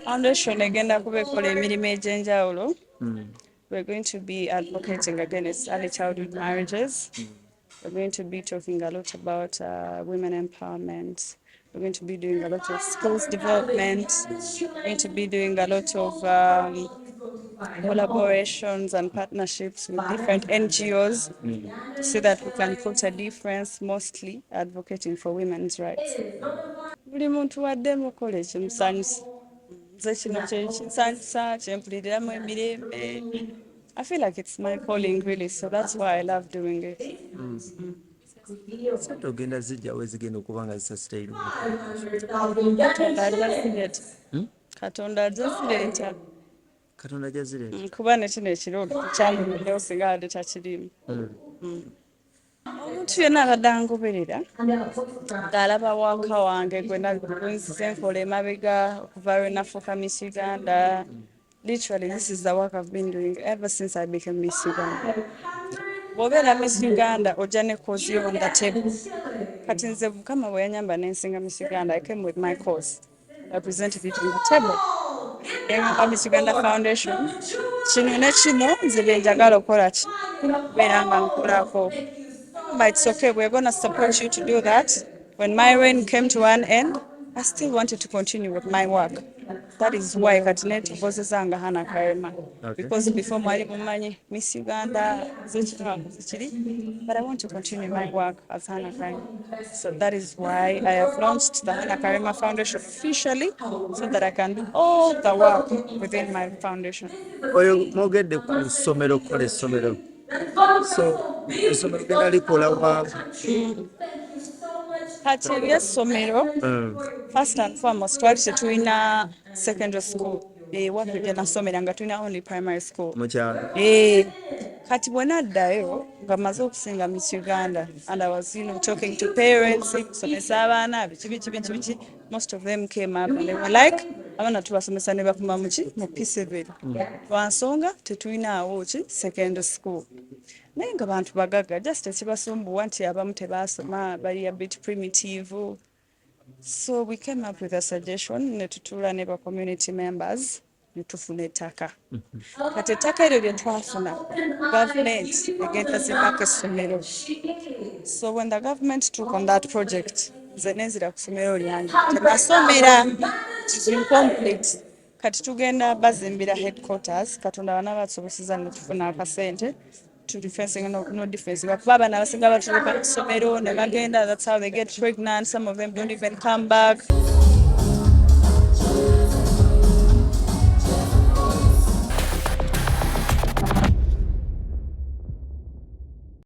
Foundation egenda kuba ekola emirimu egy'enjawulo. We're going to be advocating against early childhood marriages. We're going to be talking a lot about women empowerment. We're going to be doing a lot of skills development. We're going to be doing a lot of collaborations and partnerships with different NGOs so that we can put a difference, mostly advocating for women's rights. Buli muntu waddemu okola ekimusanyusa. Nze kino kye kinsanyusa, kye mpuliriramu emirembe. I feel like it's my calling really, so that's why I love doing it. Sente ogenda zijjawo ezigenda okuba nga zisasitaire Katonda ajja zireeta. Katonda ajja zireeta. Kuba ne kino ekirooto tekyandibaddewo singa abadde takiriimu. Omuntu yenna abadde angoberera ng'alaba waka wange gwe nzize enkola emabega okuva lwe nafuuka Miss Uganda. Literally, this is the work I've been doing ever since I became Miss Uganda. Bw'obeera Miss Uganda ojja ne cause yo on the table. Kati nze Mukama bwe yanyamba ne nsinga Miss Uganda, I came with my cause. I presented it on the table. Miss Uganda Foundation, kino ne kino nze bye njagala okukola ki kubeera nga nkolako. But it's okay, we're going to support you to do that. When my reign came to an end, I still wanted to continue with my work. That is why Katinet was Hannah Karima. Because before my Miss Uganda, but I want to continue my work as Hannah Karima. So that is why I have launched the Hannah Karima Foundation officially, so that I can do all the work within my foundation. Oyo mwogedde ku ssomero okukola essomero. So essomero genda likola wa kati ebyessomero first and foremost twali tetulina secondary school ewaffe gye nasomera nga tulina only primary school mukyalo. Kati bwe naddayo nga maze okusinga Miss Uganda and I was talking to parents kusomesa abaana biki most of them came up and they were like abaana tubasomesa ne bakuma mu P7 lwa nsonga tetulinawo secondary school. Naye nga bantu bagagga just ekibasumbuwa nti abamu tebaasoma bali a bit primitive. So we came up with a suggestion ne tutuula ne ba community members ne tufuna ettaka. Kati ettaka eryo lye twafuna government egenda zimbako essomero. So when the government took on that project nze nenzira ku ssomero lyange tenasomera incomplete. Kati tugenda bazimbira headquarters Katonda bana basoboseza ne tufuna akasente to defensing no defense. Kuba abaana abasinga batuluka ku ssomero ne bagenda, that's how they get pregnant. Some of them don't even come back.